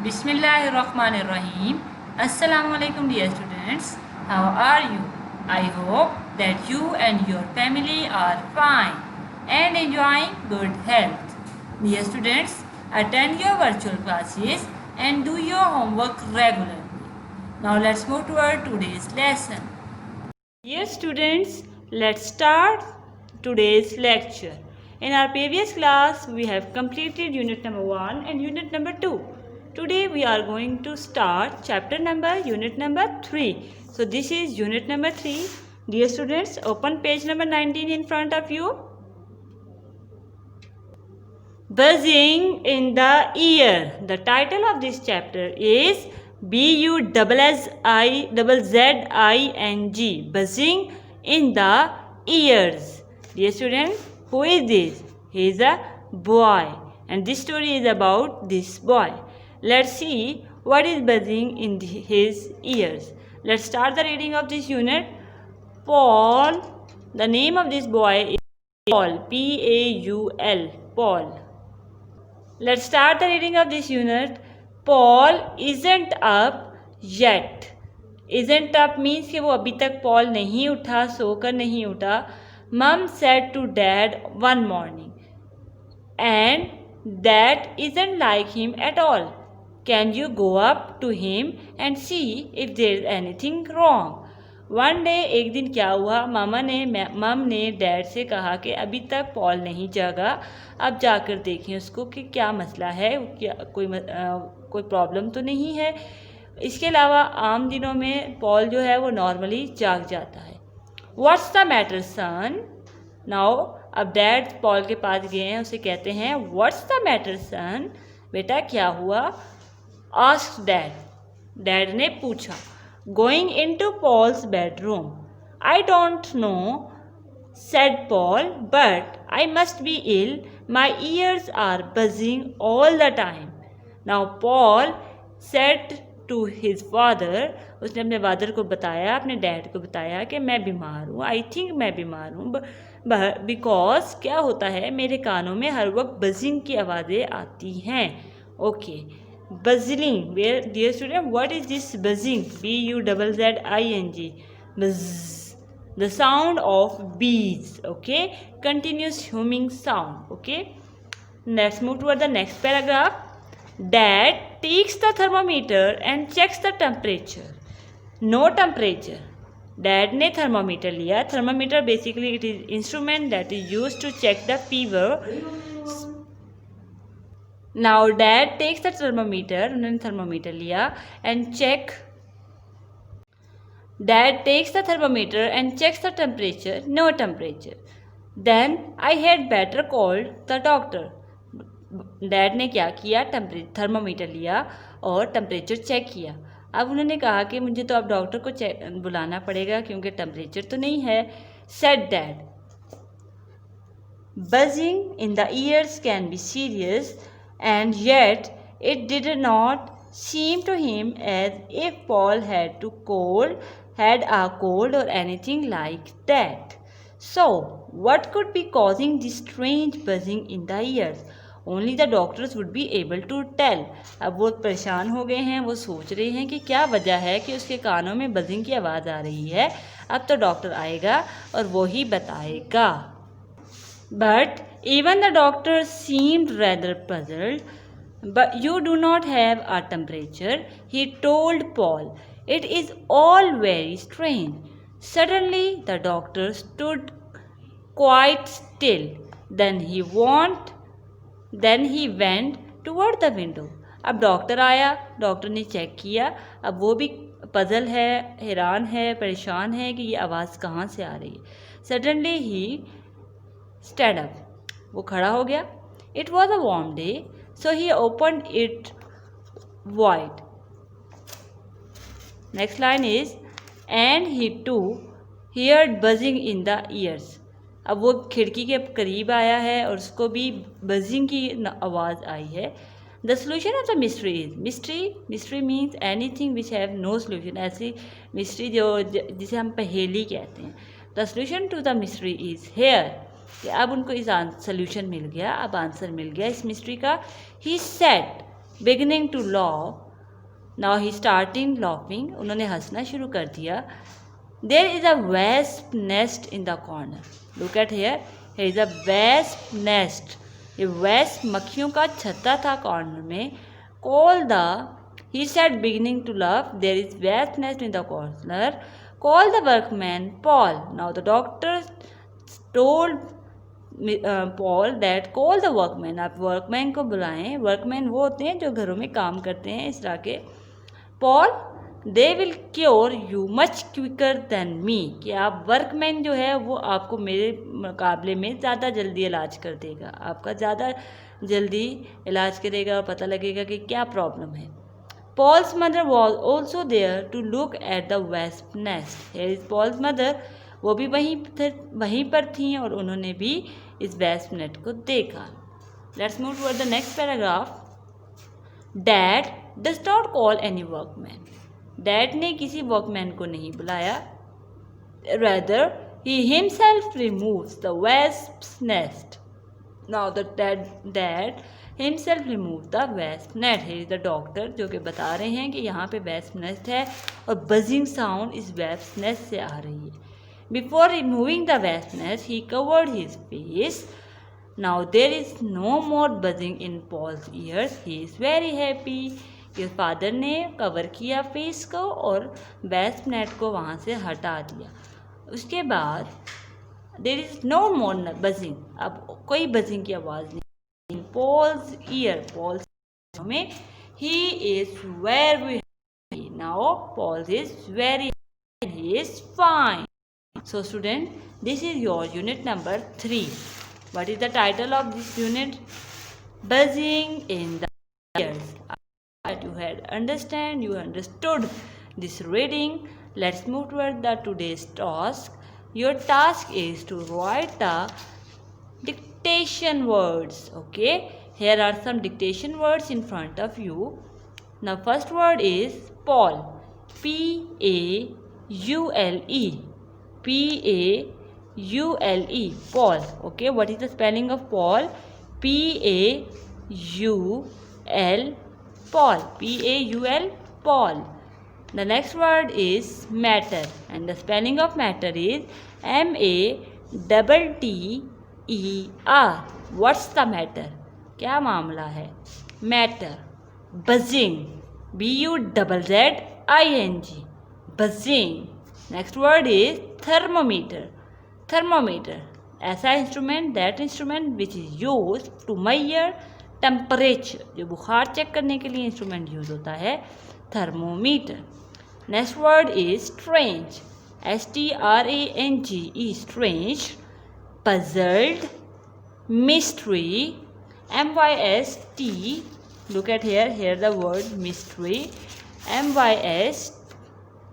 Bismillahirrahmanirrahim. Assalamu alaikum dear students. How are you? I hope that you and your family are fine and enjoying good health. Dear students, attend your virtual classes and do your homework regularly. Now let's move to our today's lesson. Dear students, let's start today's lecture. In our previous class, we have completed unit number 1 and unit number 2. Today we are going to start chapter number unit number 3. So this is unit number 3. Dear students, open page number 19 in front of you. Buzzing in the ear. The title of this chapter is Buzzing. Buzzing in the ears. Dear students, who is this? He is a boy, and this story is about this boy. Let's see what is buzzing in his ears. Let's start the reading of this unit. Paul. The name of this boy is Paul. Paul. Paul. Let's start the reading of this unit. Paul isn't up yet. Isn't up means कि वो अभी तक Paul नहीं उठा, सोकर नहीं उठा. Mom said to Dad one morning, and that isn't like him at all. Can you go up to him and see if there's anything wrong? One day एक दिन क्या हुआ, मम ने डैड से कहा कि अभी तक पॉल नहीं जागा, अब जाकर देखें उसको कि क्या मसला है, क्या कोई प्रॉब्लम तो नहीं है. इसके अलावा आम दिनों में पॉल जो है वो नॉर्मली जाग जाता है. What's the matter son? Now अब डैड पॉल के पास गए हैं, उसे कहते हैं व्हाट्स द मैटर सन, बेटा क्या हुआ? Asked dad. डैड ने पूछा. Going into Paul's bedroom. I don't know, said Paul, but I must be ill. My ears are buzzing all the time. Now Paul said to his father, उसने अपने father को बताया, अपने dad को बताया कि मैं बीमार हूँ. आई थिंक मैं बीमार हूँ बिकॉज क्या होता है, मेरे कानों में हर वक्त बजिंग की आवाज़ें आती हैं. Okay. Buzzing. Where, dear student, what is this buzzing? Buzzing. Buzz. The sound of bees. Okay. Continuous humming sound. Okay. Let's move toward the next paragraph. Dad takes the thermometer and checks the temperature. No temperature. Dad ने thermometer लिया. Thermometer basically it is instrument that is used to check the fever. Now Dad takes the thermometer. उन्होंने thermometer लिया and check. Dad takes the thermometer and checks the temperature. No temperature. Then I had better called the doctor. Dad ने क्या किया? thermometer लिया और temperature check किया. अब उन्होंने कहा कि मुझे तो अब डॉक्टर को बुलाना पड़ेगा क्योंकि टेम्परेचर तो नहीं है. Said Dad. Buzzing in the ears can be serious, and yet it did not seem to him as if Paul had a cold or anything like that. So, what could be causing this strange buzzing in the ears? Only the doctors would be able to tell. अब वो परेशान हो गए हैं, वो सोच रहे हैं कि क्या वजह है कि उसके कानों में बजिंग की आवाज़ आ रही है. अब तो डॉक्टर आएगा और वो ही बताएगा. But even the doctor seemed rather puzzled. But you do not have a temperature, he told Paul. It is all very strange. Suddenly the doctor stood quite still. Then he went toward the window. अब doctor आया, doctor ने check किया. अब वो भी puzzle है, हैरान है, परेशान है कि ये आवाज़ कहाँ से आ रही है. Suddenly he stood up. वो खड़ा हो गया. It was a warm day, so he opened it wide. Next line is, and he too heard buzzing in the ears. अब वो खिड़की के करीब आया है और उसको भी buzzing की आवाज़ आई है. The solution of the mystery is, mystery means anything which have no solution. ऐसी mystery जिसे हम पहेली कहते हैं. The solution to the mystery is here. अब उनको इस सोल्यूशन मिल गया, अब आंसर मिल गया इस मिस्ट्री का. He said beginning to laugh. Now he started laughing. उन्होंने हंसना शुरू कर दिया. There is a wasp nest in the corner. Look at here. Here is a wasp nest. ये wasp मक्खियों का छत्ता था कॉर्नर में. Call the, he said beginning to laugh, there is wasp nest in the corner. Call the workman Paul. Now the doctor told Paul that call the workman. आप workman को बुलाएं. workman वो होते हैं जो घरों में काम करते हैं इस तरह के. Paul, they will cure you much quicker than me. कि आप वर्कमैन जो है वो आपको मेरे मुकाबले में ज़्यादा जल्दी इलाज कर देगा. आपका ज़्यादा जल्दी इलाज करेगा. पता लगेगा कि क्या प्रॉब्लम है. Paul's mother was also there to look at the wasp nest. Here is Paul's mother. वो भी वहीं पर थी और उन्होंने भी इस wasp nest को देखा. Let's move toward the next paragraph. Dad does not call any workman. Dad ने किसी workman को नहीं बुलाया. Rather, he himself removes the wasp's nest. Now the dad himself removed the wasp net. Here is the doctor जो कि बता रहे हैं कि यहाँ पे wasp nest है और buzzing sound इस wasp nest से आ रही है. Before removing the wasp nest, he covered his face. Now there is no more buzzing in Paul's ears. He is very happy. कि फादर ने कवर किया फेस को और वेस्प नेट को वहाँ से हटा दिया. उसके बाद there is no more buzzing. अब कोई बजिंग की आवाज़ नहीं. पॉल्स ईयर, पॉल्स में he is very happy. Now Paul's is very happy. He is fine. So student, this is your unit number 3. What is the title of this unit? Buzzing in the ears. That you had you understood this reading. Let's move toward the today's task. Your task is to write the dictation words. Okay, here are some dictation words in front of you. Now first word is Paul. P-A-U-L-E. P-A-U-L-E. Paul. Okay, what is the spelling of Paul? P-A-U-L. Paul. P-A-U-L. Paul. The next word is matter, and the spelling of matter is M-A-T-T-E-R. What's the matter? क्या मामला है? Matter. Buzzing. B-U-Z-Z-I-N-G. Buzzing. Next word is thermometer. Thermometer. ऐसा instrument, that instrument which is use to measure temperature. जो बुखार check करने के लिए instrument use होता है, thermometer. Next word is strange. S-T-R-A-N-G-E. Strange. Puzzled. Mystery. M-Y-S-T. Look at here. Here the word mystery. M-Y-S.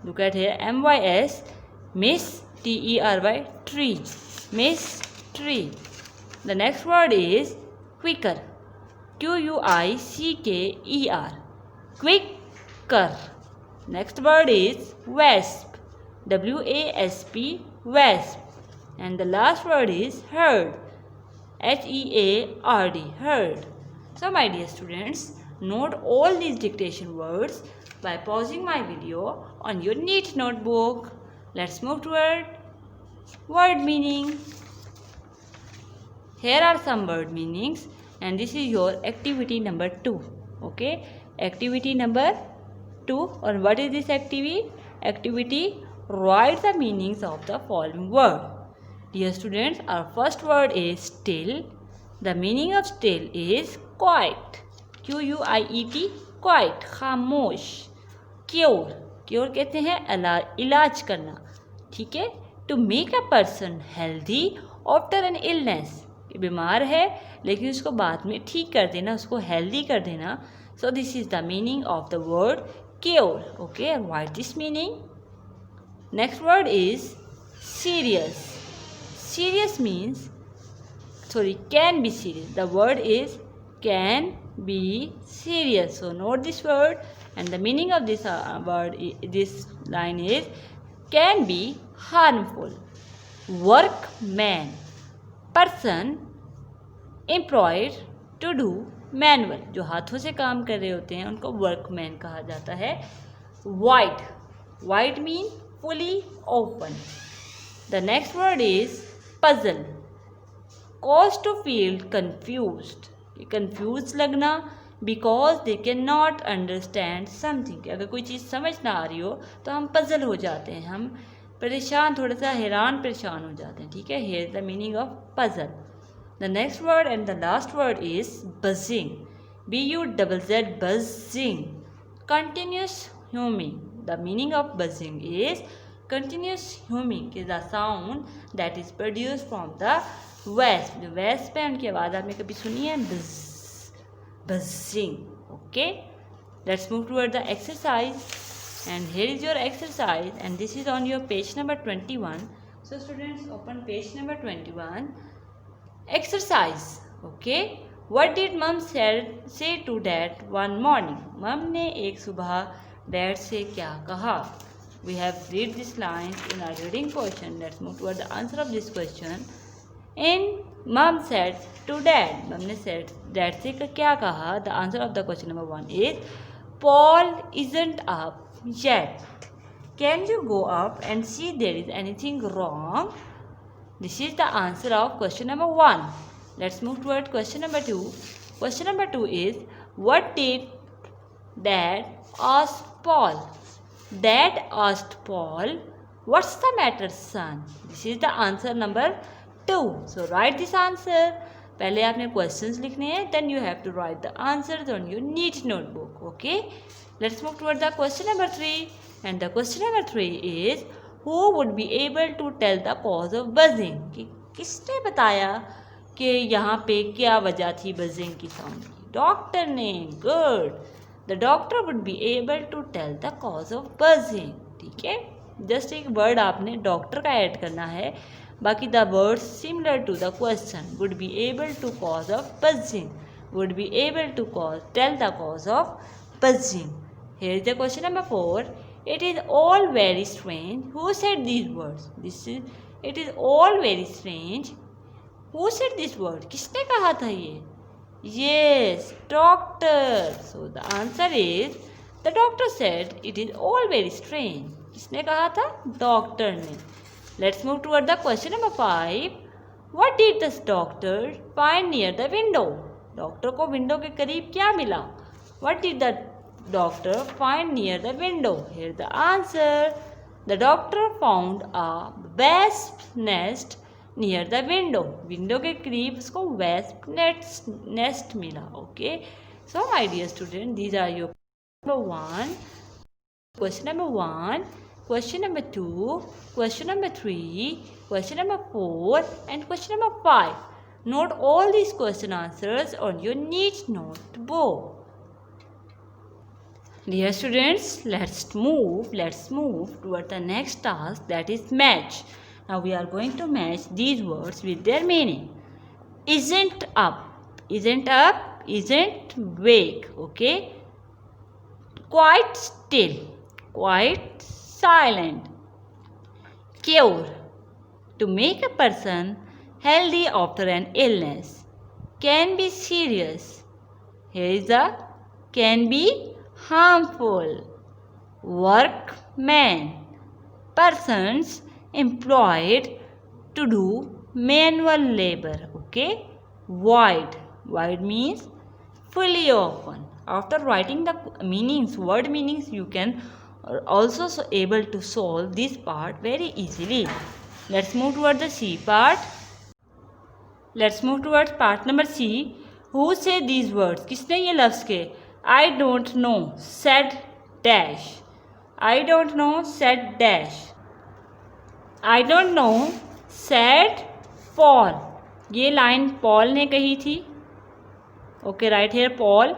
Look at here. M-Y-S. Miss. T-E-R-Y. Tree. Mystery. The next word is quicker. Q-U-I-C-K-E-R. Quicker. Next word is wasp. W-A-S-P. Wasp. And the last word is herd. H-E-A-R-D. Herd. So my dear students, note all these dictation words by pausing my video on your neat notebook. Let's move toward word meaning. Here are some word meanings, and this is your activity number 2. Okay, activity number 2. And what is this activity? Write the meanings of the following word. Dear students, our first word is still. The meaning of still is quiet. Q-U-I-E-T. Quiet. खामोश. Cure. Cure कहते हैं इलाज करना. ठीक है. To make a person healthy after an illness. बीमार है लेकिन उसको बाद में ठीक कर देना, उसको हेल्दी कर देना. So this is the meaning of the word cure. Okay, and write this meaning. Next word is serious. Serious means, can be serious. The word is can be serious. So note this word, and the meaning of this this line is can be harmful. Workman. Person employed to do manual, जो हाथों से काम कर रहे होते हैं उनको workman कहा जाता है। Wide, wide mean fully open. The next word is puzzle, cause to feel confused, confuse लगना, because they can not understand something, अगर कोई चीज़ समझ ना आ रही हो तो हम पजल हो जाते हैं, हम परेशान, थोड़ा सा हैरान परेशान हो जाते हैं, ठीक है। Here is the meaning of puzzle. The next word and the last word is buzzing, BUZZ, buzzing, continuous humming. The meaning of buzzing is continuous humming is a sound that is produced from the wasp. जो wasp है उनकी आवाज़ आपने कभी सुनी है? Buzzing. Okay. Let's move toward the exercise. And here is your exercise, and this is on your page number 21. So students, open page number 21. Exercise. Okay. What did mom say to dad one morning? Mom ने एक सुबह dad से क्या कहा? We have read this lines in our reading portion. Let's move toward the answer of this question. And mom said to dad. Mom ने said dad से क्या कहा? The answer of the question number 1 is Paul isn't up yet. Can you go up and see there is anything wrong? This is the answer of question number 1. Let's move toward question number 2. Question number 2 is, what did dad ask Paul? Dad asked Paul, what's the matter, son? This is the answer number 2. So write this answer. पहले आपने questions लिखने हैं, then you have to write the answers on your neat notebook. Okay? Let's move toward the question number 3. And the question number 3 is, who would be able to tell the cause of buzzing? कि किसने बताया कि यहाँ पे क्या वजह थी buzzing की साउंड की? डॉक्टर ने। Good. The doctor would be able to tell the cause of buzzing, ठीक है। जस्ट एक वर्ड आपने डॉक्टर का ऐड करना है, बाकी the word similar to the question. Would be able to cause of buzzing, would be able to cause tell the cause of buzzing. Here is the question number 4. It is all very strange who said these words? This is it is all very strange Who said this word? किसने कहा था ये? Yes, doctor. So the answer is the doctor said it is all very strange. किसने कहा था? Doctor ने. Let's move toward the question number 5. What did the doctor find near the window? Doctor को window के करीब क्या मिला? What did the doctor find near the window? Here the answer. The doctor found a wasp nest near the window, window के करीब उसको wasp nest मिला। Okay, so my dear student, these are your number 1, question number 1, question number 2, question number 3, question number 4 and question number 5. Note all these question answers on your neat notebook. Dear students, let's move toward the next task, that is match. Now we are going to match these words with their meaning. Isn't up, isn't wake. Okay. Quite still, quite silent. Cure, to make a person healthy after an illness. Can be serious. Here is the can be harmful. Workman, persons employed to do manual labor. Okay. Wide means fully open. After writing the meanings, word meanings, you can also able to solve this part very easily. Let's move towards the C part. Let's move towards part number C. Who say these words? किसने ये लफ्ज़ के? I don't know said dash. I don't know said dash. I don't know said Paul. ये line Paul ने कही थी. Okay, right here Paul.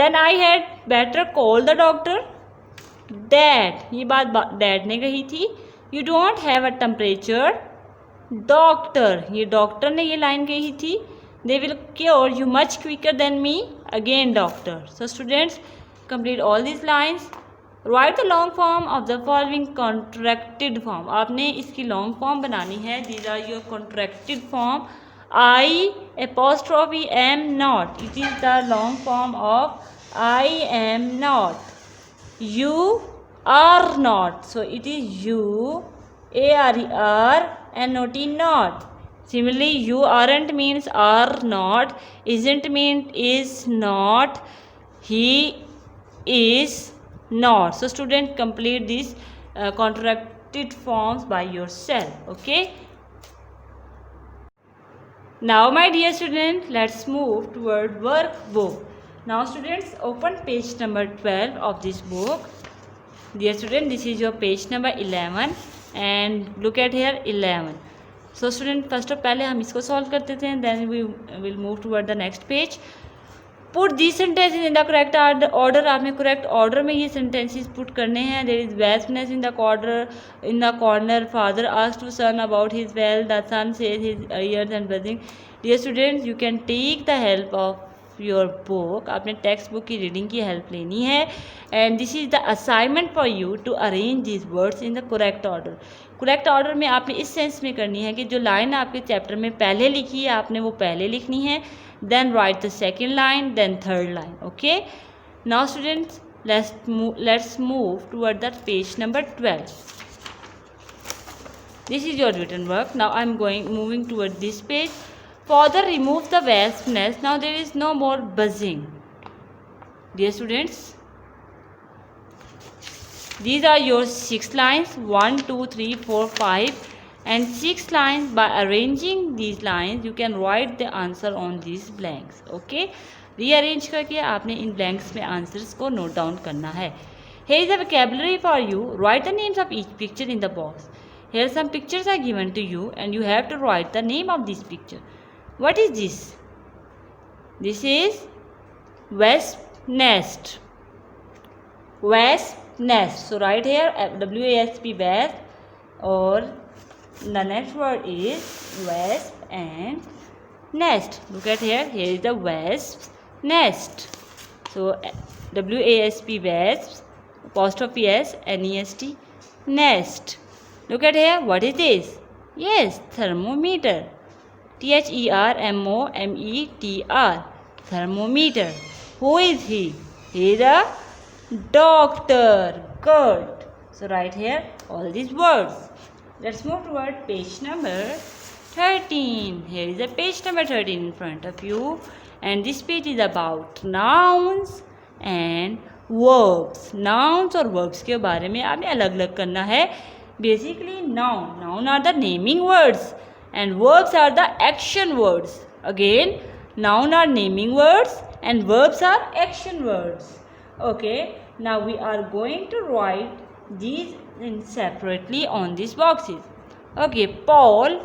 Then I had better call the doctor. Dad, ये बात डैड ने कही थी. You don't have a temperature. Doctor, ये डॉक्टर ने ये लाइन कही थी. They will cure you much quicker than me. Again doctor. So students, complete all these lines. Write the long form of the following contracted form. आपने इसकी long form बनानी है. These are your contracted form. I apostrophe am not. It is the long form of I am not. You are not. So it is you, are and not not. Similarly, you aren't means are not, isn't mean is not, he is not. So student, complete these contracted forms by yourself. Okay. Now my dear student, let's move toward workbook. Now students, open page number 12 of this book. Dear student, this is your page number 11 and look at here 11. So student, first of पहले हम इसको solve करते थे, then we will move toward the next page. Put these sentences in the correct order. आपने correct order में ये sentences put करने हैं. There is vastness in the corner. Father asked to son about his well. The son says his ears and buzzing. Dear students, you can take the help of your book. आपने text book की reading की help लेनी है. And this is the assignment for you to arrange these words in the correct order. Correct order में आपने इस sense में करनी है कि जो लाइन आपके चैप्टर में पहले लिखी है आपने वो पहले लिखनी है. Then write the second line, then third line. Okay. Now students, let's move toward that page number 12. This is your written work. Now I'm moving toward this page. Father removed the wasp nest. Now there is no more buzzing. Dear students, these are your 6 lines. 1, 2, 3, 4, 5. And 6 lines. By arranging these lines you can write the answer on these blanks. Okay. Rearrange करके आपने इन blanks में answers को note down करना है. Here is a vocabulary for you. Write the names of each picture in the box. Here some pictures are given to you and you have to write the name of this picture. What is this? This is wasp nest. Wasp nest. So write here WASP wasp, or the next word is wasp and nest. Look at here. Here is the wasp nest. So WASP wasp, apostrophe S, NEST, nest. Look at here. What is this? Yes, thermometer. THERMOMETR. Thermometer. Who is he? He is a doctor. Good. So write here all these words. Let's move toward page number 13. Here is a page number 13 in front of you. And this page is about nouns and verbs. Nouns और verbs के बारे में आपने अलग अलग करना है. Basically noun are the naming words and verbs are the action words. Again, noun are naming words and verbs are action words. Okay, now we are going to write these separately on these boxes. Okay, Paul,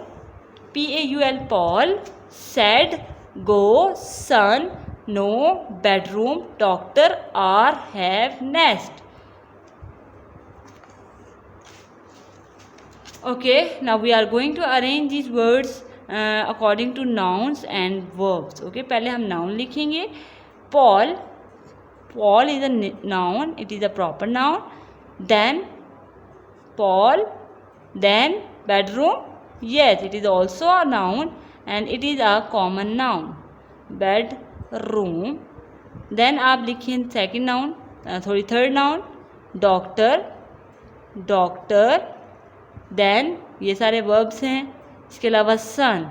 Paul, Paul said go, son, no, bedroom, doctor, are, have, nest. Okay, now we are going to arrange these words according to nouns and verbs. Okay, पहले हम noun लिखेंगे. Paul, Paul is a noun, it is a proper noun. Then Paul, then bedroom, yes, it is also a noun and it is a common noun. Bedroom. Then आप लिखिए second noun, third noun, doctor, doctor. Then ये सारे verbs हैं. इसके अलावा sun,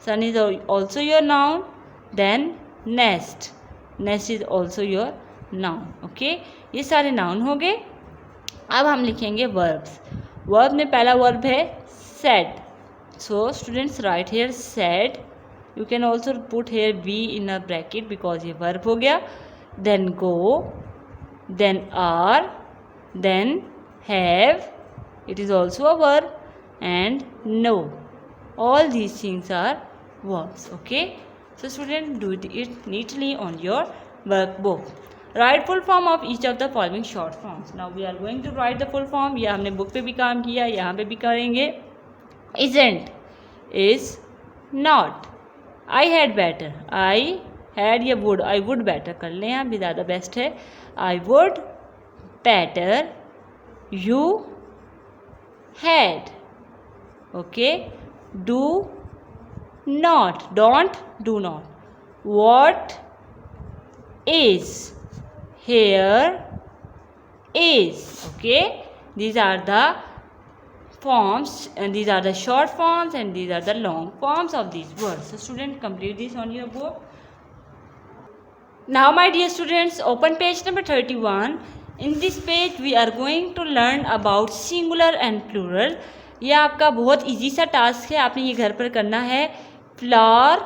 sun is also your noun. Then nest, nest is also your noun. Okay, ये सारे noun हो गए. अब हम लिखेंगे verbs. Verb में पहला verb है said. So students write here said. You can also put here V in a bracket because ये verb हो गया. Then go, then are, then have. It is also a verb, and no. All these things are verbs. Okay. So students, do it neatly on your workbook. Write full form of each of the following short forms. Now we are going to write the full form. यह हमने book पे भी काम किया, यहाँ पे भी करेंगे. Isn't, is, not. I had better. I had या would. I would better कर लें, यहाँ भी ज़्यादा बेस्ट है. I would better. You had. Okay. Do not, don't, do not. What is, here is. Okay, these are the forms, and these are the short forms and these are the long forms of these words. So student, complete this on your book. Now my dear students, open page number 31. In this page we are going to learn about singular and plural. यह आपका बहुत easy सा task है, आपने ये घर पर करना है. Flower,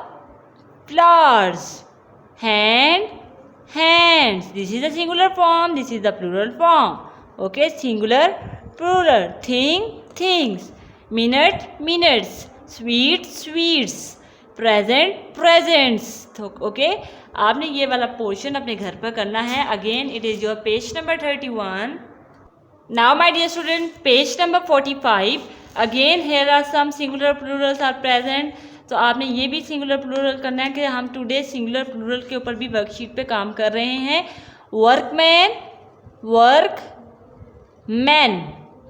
flowers. Hand, hands. This is the singular form, this is the plural form. Okay, singular, plural. Thing, things. Minute, minutes. Sweet, sweets. Present, presents. Okay, आपने ये वाला पोर्शन अपने घर पर करना है. Again it is your page number 31. Now my dear student, page number 45. Again here are some singular plurals are present. तो आपने ये भी सिंगुलर प्लूरल करना है कि हम टुडे सिंगुलर प्लूरल के ऊपर भी वर्कशीट पे काम कर रहे हैं. वर्कमैन, वर्क मैन,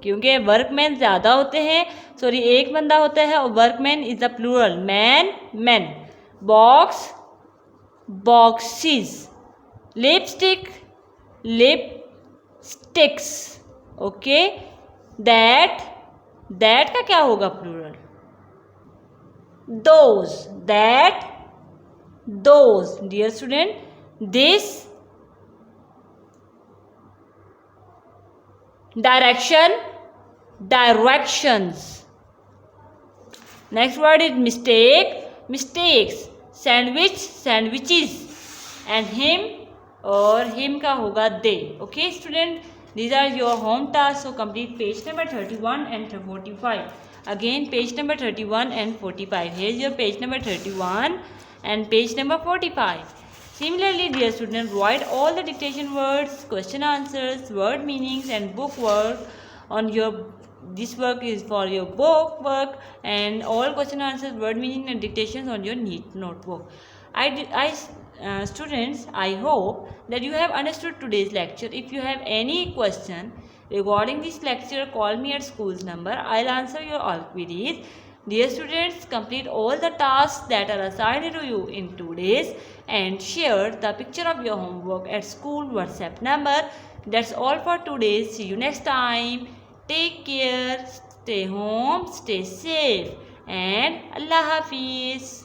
क्योंकि वर्कमैन ज़्यादा होते हैं, सॉरी एक बंदा होता है, और workman is the plural. Man, man. Box, boxes. Lipstick, lipsticks. Okay, that, that का क्या होगा plural? those, that, those. Dear student, this, direction, directions. Next word is mistake, mistakes. Sandwich, sandwiches. And him, और him का होगा they. Okay student, these are your home tasks. So complete page number 31 and 45. Again page number 31 and 45. Here is your page number 31 and page number 45. Similarly, dear student, write all the dictation words, question answers, word meanings and book work on your, this work is for your book work, and all question answers, word meaning and dictations on your neat notebook. Students, I hope that you have understood today's lecture. If you have any question regarding this lecture, call me at school's number. I'll answer your all queries. Dear students, complete all the tasks that are assigned to you in 2 days and share the picture of your homework at school WhatsApp number. That's all for today. See you next time. Take care. Stay home. Stay safe. And Allah Hafiz.